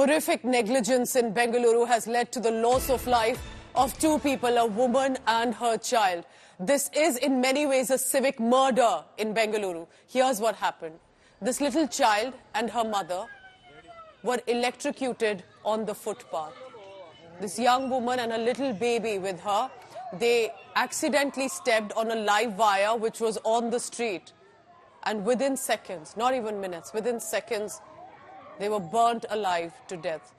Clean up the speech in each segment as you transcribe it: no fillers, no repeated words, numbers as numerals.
Horrific negligence in Bengaluru has led to the loss of life of two people, a woman and her child. This is in many ways a civic murder in Bengaluru. Here's what happened. This little child and her mother were electrocuted on the footpath. This young woman and a little baby with her, they accidentally stepped on a live wire which was on the street. And within seconds, not even minutes, within seconds, they were burnt alive to death.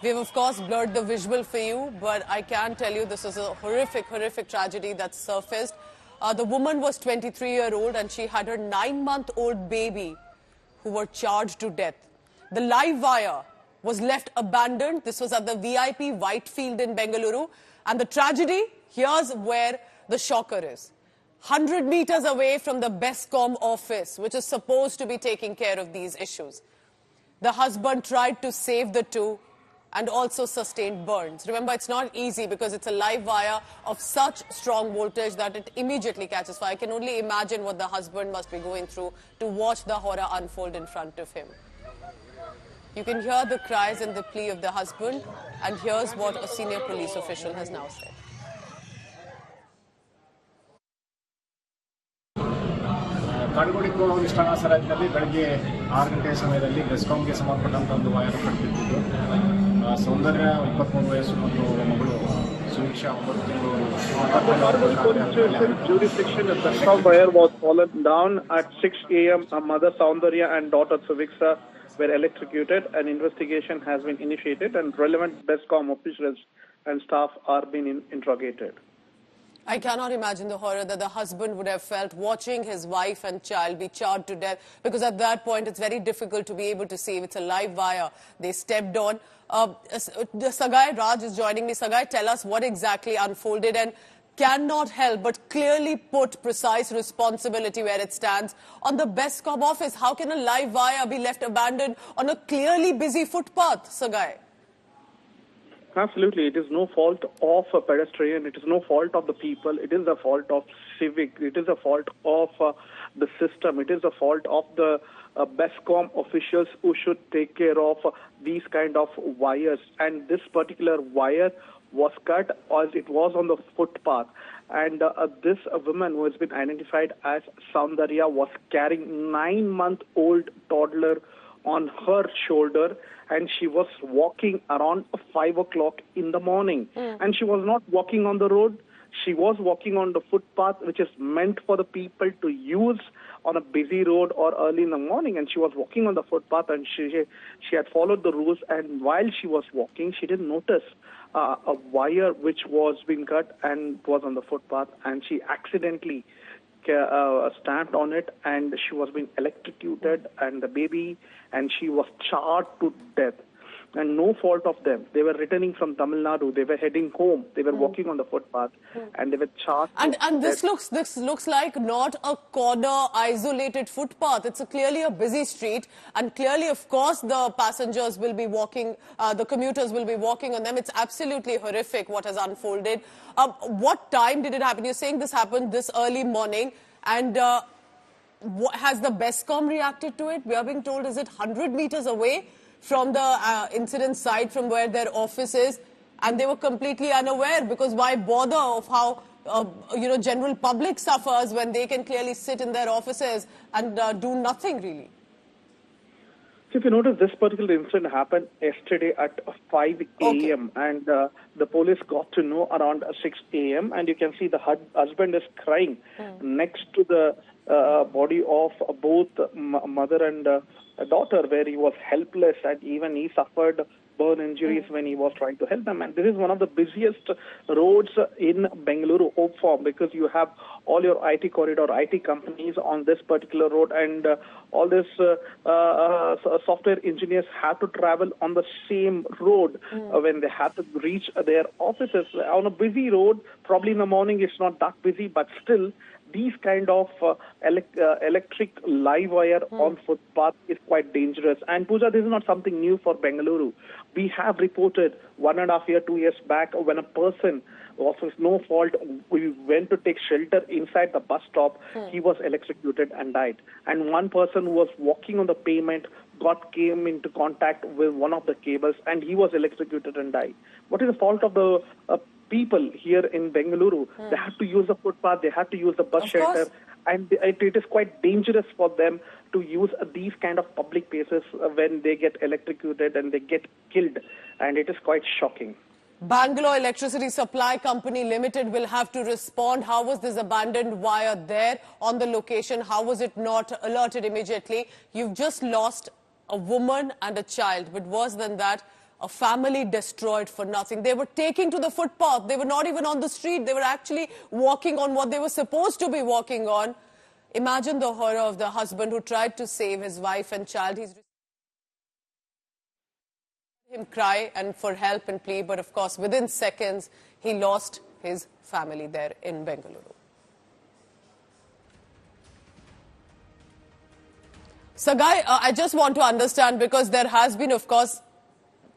We've, of course, blurred the visual for you, but I can tell you this is a horrific, horrific tragedy that surfaced. The woman was 23-year-old and she had her 9-month-old baby who were charged to death. The live wire was left abandoned. This was at the VIP Whitefield in Bengaluru. And the tragedy, here's where the shocker is. 100 meters away from the BESCOM office, which is supposed to be taking care of these issues. The husband tried to save the two and also sustained burns. Remember, it's not easy because it's a live wire of such strong voltage that it immediately catches fire. I can only imagine what the husband must be going through to watch the horror unfold in front of him. You can hear the cries and the plea of the husband, and here's what a senior police official has now said. ಕಡಗೋಡಿಕೋ ಇಷ್ಟನ ಸರಾಜ್ನಲ್ಲಿ ಬೆಳಗ್ಗೆ 6 ಗಂಟೆ ಸಮಯದಲ್ಲಿ ಬೆಸ್ಕಾಂಗೆ ಸಂಬಂಧಪಟ್ಟಂತ ಒಂದು wire ಕಟ್ಟಿದ್ದು ಸೌಂದರ್ಯ 23 ವಯಸ್ಸು ಮತ್ತು ಮಗಳು ಸುನೀಕ್ಷಾ 9 ತಿಂಗಳು jurisdiction the BESCOM wire was fallen down at 6 a.m. Mother Soundarya and daughter Suviksa were electrocuted. An investigation has been initiated and relevant BESCOM officials and staff are being interrogated. I cannot imagine the horror that the husband would have felt watching his wife and child be charred to death, because at that point it's very difficult to be able to see if it's a live wire they stepped on. Sagai Raj is joining me. Sagai, tell us what exactly unfolded, and cannot help but clearly put precise responsibility where it stands on the BESCOM office. How can a live wire be left abandoned on a clearly busy footpath, Sagai? Absolutely. It is no fault of a pedestrian. It is no fault of the people. It is the fault of civic. It is the fault of the system. It is the fault of the BESCOM officials who should take care of these kind of wires. And this particular wire was cut as it was on the footpath. And this woman who has been identified as Soundarya was carrying 9-month-old toddler on her shoulder, and she was walking around 5 o'clock in the morning. And she was not walking on the road. She was walking on the footpath, which is meant for the people to use on a busy road or early in the morning. And she was walking on the footpath, and she had followed the rules. And while she was walking, she didn't notice a wire which was being cut and was on the footpath, and she accidentally stamped on it, and she was being electrocuted, and the baby, and she was charred to death. And no fault of them. They were returning from Tamil Nadu. They were heading home. They were walking on the footpath, and they were charred. And this looks like not a corner isolated footpath. It's clearly a busy street, and clearly, of course, the passengers will be walking. The commuters will be walking on them. It's absolutely horrific what has unfolded. What time did it happen? You're saying this happened this early morning, and has the BESCOM reacted to it? We are being told, is it 100 meters away from the incident site, from where their office is, and they were completely unaware, because why bother of how general public suffers when they can clearly sit in their offices and do nothing really. So if you notice, this particular incident happened yesterday at 5 a.m. and the police got to know around 6 a.m. and you can see the husband is crying next to the body of both mother and daughter, where he was helpless, and even he suffered burn injuries when he was trying to help them. And this is one of the busiest roads in Bengaluru, Hope Farm, because you have all your IT corridor, IT companies on this particular road, and all this software engineers have to travel on the same road when they have to reach their offices. On a busy road, probably in the morning it's not that busy, but still these kind of electric live wire on footpath is quite dangerous. And Pooja, this is not something new for Bengaluru. We have reported 1.5 years, 2 years back when a person of his no fault, we went to take shelter inside the bus stop. He was electrocuted and died. And one person who was walking on the pavement came into contact with one of the cables, and he was electrocuted and died. What is the fault of the people here in Bengaluru? They have to use the footpath, they have to use the bus shelter, and it is quite dangerous for them to use these kind of public places when they get electrocuted and they get killed, and it is quite shocking. Bangalore Electricity Supply Company Limited will have to respond. How was this abandoned wire there on the location? How was it not alerted immediately? You've just lost a woman and a child, but worse than that, a family destroyed for nothing. They were taking to the footpath. They were not even on the street. They were actually walking on what they were supposed to be walking on. Imagine the horror of the husband who tried to save his wife and child. He's him cry and for help and plea, but of course within seconds he lost his family there in Bengaluru. Sagai, I just want to understand, because there has been, of course,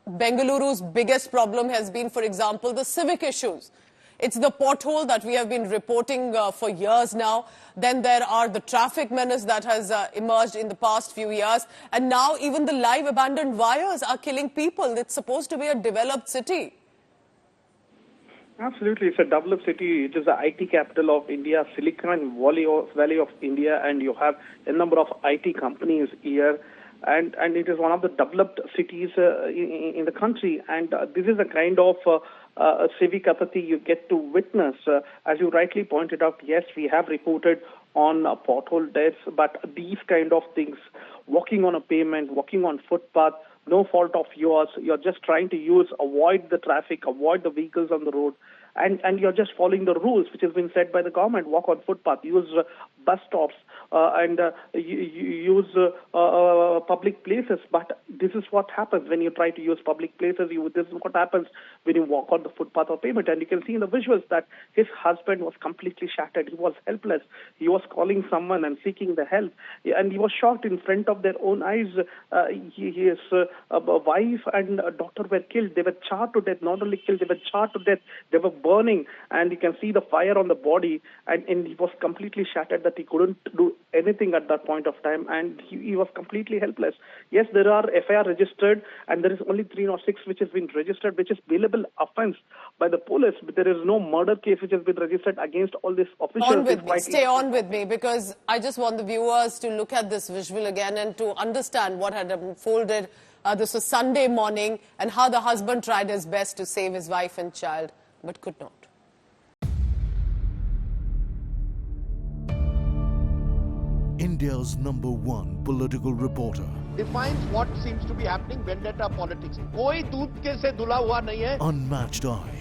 Bengaluru's biggest problem has been, for example, the civic issues. It's the pothole that we have been reporting for years now. Then there are the traffic menace that has emerged in the past few years. And now even the live abandoned wires are killing people. It's supposed to be a developed city. Absolutely. It's a developed city. It is the IT capital of India, Silicon Valley of India, and you have a number of IT companies here. And it is one of the developed cities in the country. And this is a kind of civic apathy you get to witness. As you rightly pointed out, yes, we have reported on pothole deaths, but these kind of things, walking on a pavement, walking on footpath, no fault of yours, you're just trying to avoid the traffic, avoid the vehicles on the road, and you're just following the rules which has been set by the government. Walk on footpath, use bus stops, and use public places. But this is what happens when you try to use public places. This is what happens when you walk on the footpath or pavement. And you can see in the visuals that his husband was completely shattered. He was helpless. He was calling someone and seeking the help. And he was shocked in front of their own eyes. His wife and daughter were killed. They were charred to death. Not only killed, they were charred to death. They were burning. And you can see the fire on the body. And he was completely shattered that he couldn't do anything at that point of time. And he was completely helpless. Yes, there are FIR registered, and there is only 306 which has been registered, which is bailable offense by the police. But there is no murder case which has been registered against all these officials. Stay on with me, because I just want the viewers to look at this visual again and to understand what had unfolded. This was Sunday morning, and how the husband tried his best to save his wife and child, but could not. India's #1 political reporter. Defines what seems to be happening, vendetta politics. कोई दूध के से धुला हुआ नहीं है. Unmatched eye,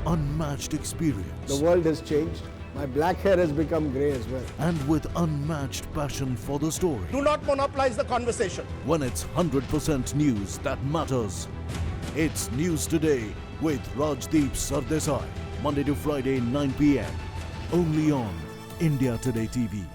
unmatched experience. The world has changed. My black hair has become grey as well. And with unmatched passion for the story. Do not monopolize the conversation. When it's 100% news that matters. It's News Today with Rajdeep Sardesai. Monday to Friday, 9 p.m. Only on India Today TV.